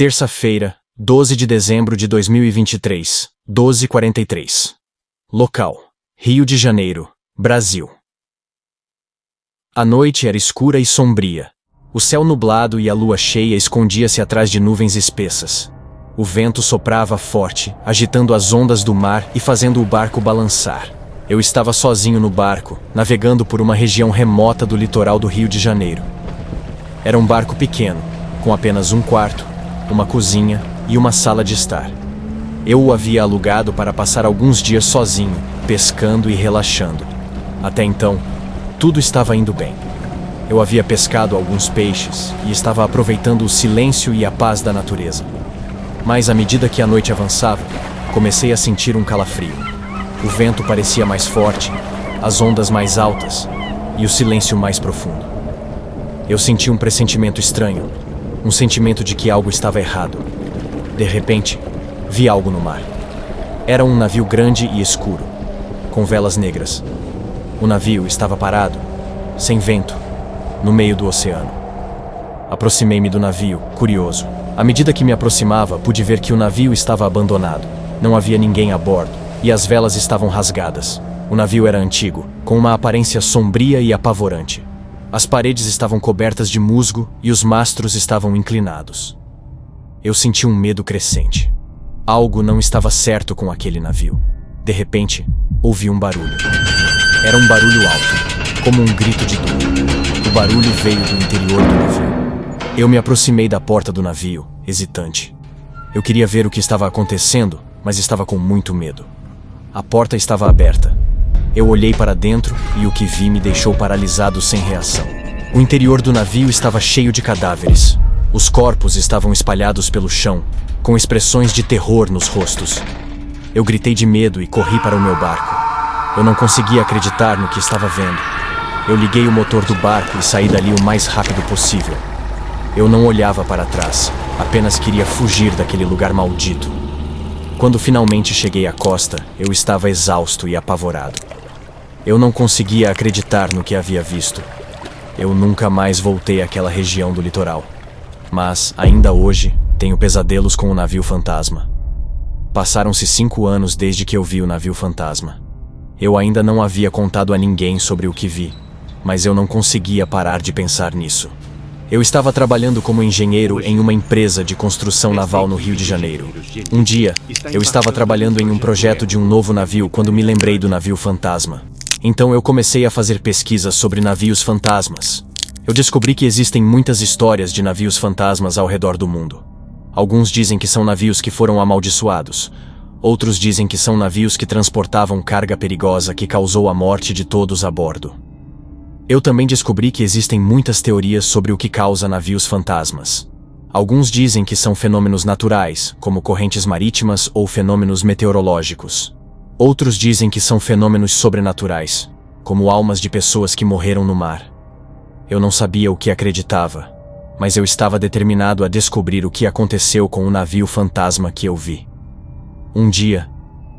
Terça-feira, 12 de dezembro de 2023, 12h43. Local: Rio de Janeiro, Brasil. A noite era escura e sombria. O céu nublado e a lua cheia escondia-se atrás de nuvens espessas. O vento soprava forte, agitando as ondas do mar e fazendo o barco balançar. Eu estava sozinho no barco, navegando por uma região remota do litoral do Rio de Janeiro. Era um barco pequeno, com apenas um quarto, uma cozinha e uma sala de estar. Eu o havia alugado para passar alguns dias sozinho, pescando e relaxando. Até então, tudo estava indo bem. Eu havia pescado alguns peixes e estava aproveitando o silêncio e a paz da natureza. Mas à medida que a noite avançava, comecei a sentir um calafrio. O vento parecia mais forte, as ondas mais altas e o silêncio mais profundo. Eu senti um pressentimento estranho, um sentimento de que algo estava errado. De repente, vi algo no mar. Era um navio grande e escuro, com velas negras. O navio estava parado, sem vento, no meio do oceano. Aproximei-me do navio, curioso. À medida que me aproximava, pude ver que o navio estava abandonado. Não havia ninguém a bordo, e as velas estavam rasgadas. O navio era antigo, com uma aparência sombria e apavorante. As paredes estavam cobertas de musgo e os mastros estavam inclinados. Eu senti um medo crescente. Algo não estava certo com aquele navio. De repente, ouvi um barulho. Era um barulho alto, como um grito de dor. O barulho veio do interior do navio. Eu me aproximei da porta do navio, hesitante. Eu queria ver o que estava acontecendo, mas estava com muito medo. A porta estava aberta. Eu olhei para dentro e o que vi me deixou paralisado sem reação. O interior do navio estava cheio de cadáveres. Os corpos estavam espalhados pelo chão, com expressões de terror nos rostos. Eu gritei de medo e corri para o meu barco. Eu não conseguia acreditar no que estava vendo. Eu liguei o motor do barco e saí dali o mais rápido possível. Eu não olhava para trás, apenas queria fugir daquele lugar maldito. Quando finalmente cheguei à costa, eu estava exausto e apavorado. Eu não conseguia acreditar no que havia visto. Eu nunca mais voltei àquela região do litoral. Mas, ainda hoje, tenho pesadelos com o navio fantasma. Passaram-se 5 anos desde que eu vi o navio fantasma. Eu ainda não havia contado a ninguém sobre o que vi, mas eu não conseguia parar de pensar nisso. Eu estava trabalhando como engenheiro em uma empresa de construção naval no Rio de Janeiro. Um dia, eu estava trabalhando em um projeto de um novo navio quando me lembrei do navio fantasma. Então eu comecei a fazer pesquisas sobre navios fantasmas. Eu descobri que existem muitas histórias de navios fantasmas ao redor do mundo. Alguns dizem que são navios que foram amaldiçoados. Outros dizem que são navios que transportavam carga perigosa que causou a morte de todos a bordo. Eu também descobri que existem muitas teorias sobre o que causa navios fantasmas. Alguns dizem que são fenômenos naturais, como correntes marítimas ou fenômenos meteorológicos. Outros dizem que são fenômenos sobrenaturais, como almas de pessoas que morreram no mar. Eu não sabia o que acreditava, mas eu estava determinado a descobrir o que aconteceu com o navio fantasma que eu vi. Um dia,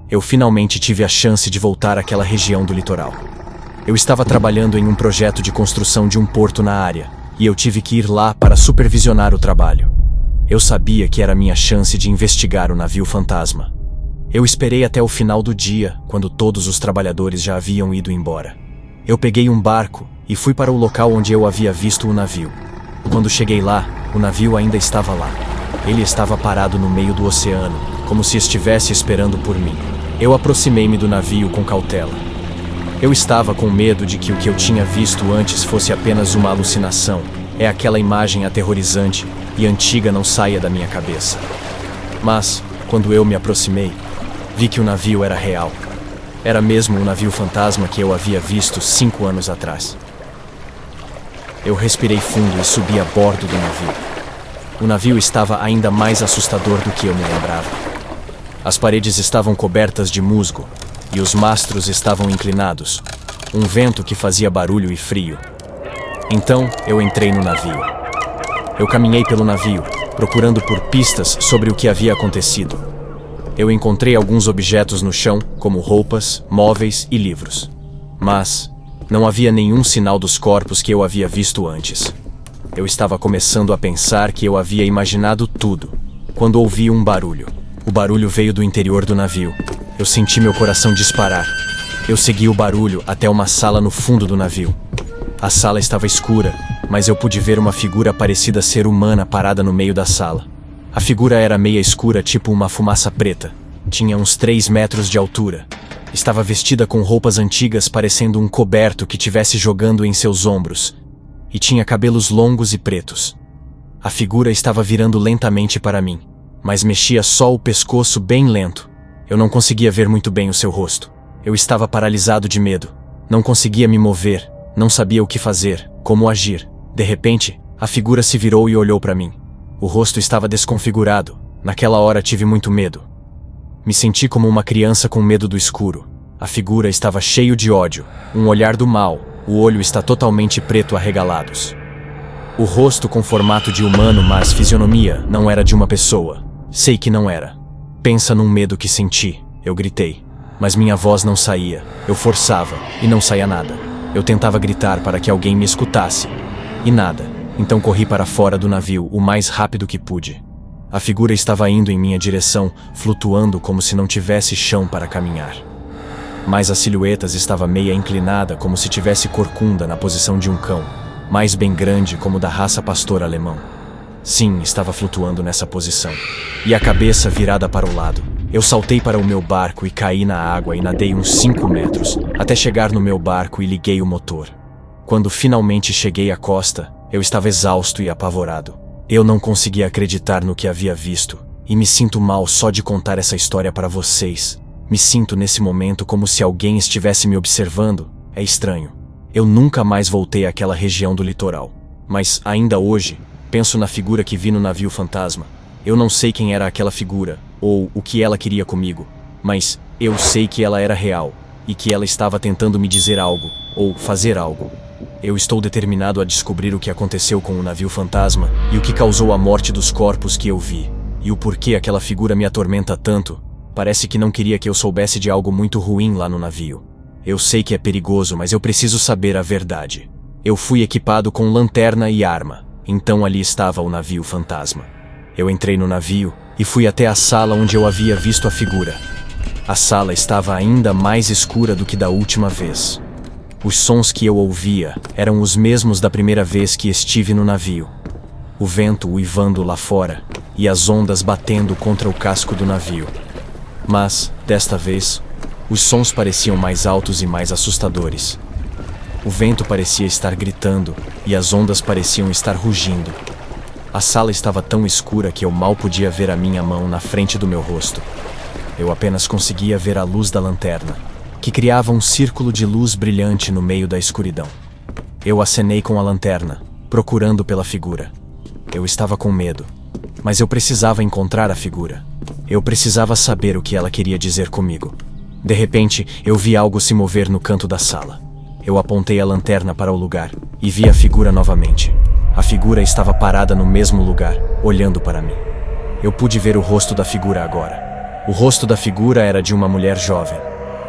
eu finalmente tive a chance de voltar àquela região do litoral. Eu estava trabalhando em um projeto de construção de um porto na área, e eu tive que ir lá para supervisionar o trabalho. Eu sabia que era minha chance de investigar o navio fantasma. Eu esperei até o final do dia, quando todos os trabalhadores já haviam ido embora. Eu peguei um barco e fui para o local onde eu havia visto o navio. Quando cheguei lá, o navio ainda estava lá. Ele estava parado no meio do oceano, como se estivesse esperando por mim. Eu aproximei-me do navio com cautela. Eu estava com medo de que o que eu tinha visto antes fosse apenas uma alucinação. É aquela imagem aterrorizante e antiga não saia da minha cabeça. Mas, quando eu me aproximei, vi que o navio era real. Era mesmo o navio fantasma que eu havia visto 5 anos atrás. Eu respirei fundo e subi a bordo do navio. O navio estava ainda mais assustador do que eu me lembrava. As paredes estavam cobertas de musgo e os mastros estavam inclinados, um vento que fazia barulho e frio. Então eu entrei no navio. Eu caminhei pelo navio, procurando por pistas sobre o que havia acontecido. Eu encontrei alguns objetos no chão, como roupas, móveis e livros. Mas não havia nenhum sinal dos corpos que eu havia visto antes. Eu estava começando a pensar que eu havia imaginado tudo, quando ouvi um barulho. O barulho veio do interior do navio. Eu senti meu coração disparar. Eu segui o barulho até uma sala no fundo do navio. A sala estava escura, mas eu pude ver uma figura parecida ser humana parada no meio da sala. A figura era meia escura, tipo uma fumaça preta. Tinha uns 3 metros de altura. Estava vestida com roupas antigas, parecendo um coberto que tivesse jogando em seus ombros. E tinha cabelos longos e pretos. A figura estava virando lentamente para mim, mas mexia só o pescoço bem lento. Eu não conseguia ver muito bem o seu rosto. Eu estava paralisado de medo. Não conseguia me mover, não sabia o que fazer, como agir. De repente, a figura se virou e olhou para mim. O rosto estava desconfigurado. Naquela hora tive muito medo. Me senti como uma criança com medo do escuro. A figura estava cheio de ódio, um olhar do mal. O olho está totalmente preto, arregalados. O rosto com formato de humano, mas fisionomia não era de uma pessoa. Sei que não era. Pensa num medo que senti. Eu gritei. Mas minha voz não saía. Eu forçava, e não saía nada. Eu tentava gritar para que alguém me escutasse. E nada. Então corri para fora do navio o mais rápido que pude. A figura estava indo em minha direção, flutuando como se não tivesse chão para caminhar. Mas a silhueta estava meia inclinada, como se tivesse corcunda na posição de um cão, mais bem grande, como da raça pastor alemão. Sim, estava flutuando nessa posição. E a cabeça virada para o lado. Eu saltei para o meu barco e caí na água e nadei uns 5 metros, até chegar no meu barco e liguei o motor. Quando finalmente cheguei à costa, eu estava exausto e apavorado. Eu não conseguia acreditar no que havia visto, e me sinto mal só de contar essa história para vocês. Me sinto nesse momento como se alguém estivesse me observando. É estranho. Eu nunca mais voltei àquela região do litoral. Mas, ainda hoje, penso na figura que vi no navio fantasma. Eu não sei quem era aquela figura, ou o que ela queria comigo, mas eu sei que ela era real, e que ela estava tentando me dizer algo, ou fazer algo. Eu estou determinado a descobrir o que aconteceu com o navio fantasma, e o que causou a morte dos corpos que eu vi, e o porquê aquela figura me atormenta tanto. Parece que não queria que eu soubesse de algo muito ruim lá no navio. Eu sei que é perigoso, mas eu preciso saber a verdade. Eu fui equipado com lanterna e arma, então ali estava o navio fantasma. Eu entrei no navio e fui até a sala onde eu havia visto a figura. A sala estava ainda mais escura do que da última vez. Os sons que eu ouvia eram os mesmos da primeira vez que estive no navio. O vento uivando lá fora e as ondas batendo contra o casco do navio. Mas, desta vez, os sons pareciam mais altos e mais assustadores. O vento parecia estar gritando e as ondas pareciam estar rugindo. A sala estava tão escura que eu mal podia ver a minha mão na frente do meu rosto. Eu apenas conseguia ver a luz da lanterna, que criava um círculo de luz brilhante no meio da escuridão. Eu acenei com a lanterna, procurando pela figura. Eu estava com medo, mas eu precisava encontrar a figura. Eu precisava saber o que ela queria dizer comigo. De repente, eu vi algo se mover no canto da sala. Eu apontei a lanterna para o lugar e vi a figura novamente. A figura estava parada no mesmo lugar, olhando para mim. Eu pude ver o rosto da figura agora. O rosto da figura era de uma mulher jovem.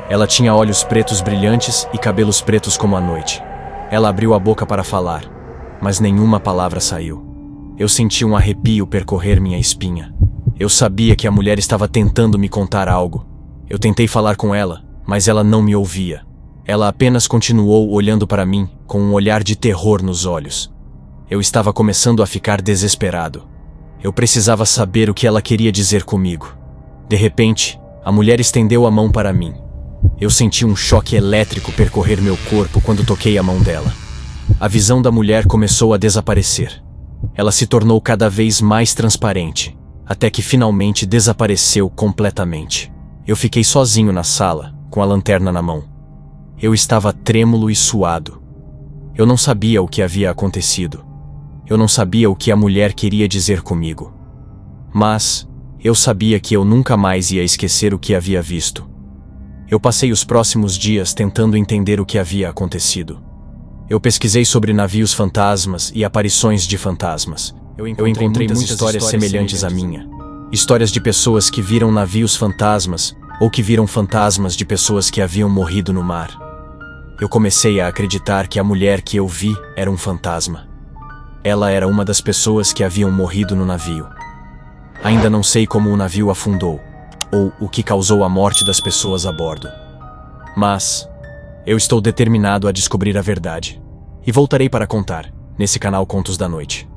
Ela tinha olhos pretos brilhantes e cabelos pretos como a noite. Ela abriu a boca para falar, mas nenhuma palavra saiu. Eu senti um arrepio percorrer minha espinha. Eu sabia que a mulher estava tentando me contar algo. Eu tentei falar com ela, mas ela não me ouvia. Ela apenas continuou olhando para mim, com um olhar de terror nos olhos. Eu estava começando a ficar desesperado. Eu precisava saber o que ela queria dizer comigo. De repente, a mulher estendeu a mão para mim. Eu senti um choque elétrico percorrer meu corpo quando toquei a mão dela. A visão da mulher começou a desaparecer. Ela se tornou cada vez mais transparente, até que finalmente desapareceu completamente. Eu fiquei sozinho na sala, com a lanterna na mão. Eu estava trêmulo e suado. Eu não sabia o que havia acontecido. Eu não sabia o que a mulher queria dizer comigo. Mas eu sabia que eu nunca mais ia esquecer o que havia visto. Eu passei os próximos dias tentando entender o que havia acontecido. Eu pesquisei sobre navios fantasmas e aparições de fantasmas. Eu encontrei muitas histórias semelhantes à minha. Histórias de pessoas que viram navios fantasmas ou que viram fantasmas de pessoas que haviam morrido no mar. Eu comecei a acreditar que a mulher que eu vi era um fantasma. Ela era uma das pessoas que haviam morrido no navio. Ainda não sei como o navio afundou, ou o que causou a morte das pessoas a bordo. Mas eu estou determinado a descobrir a verdade. E voltarei para contar, nesse canal Contos da Noite.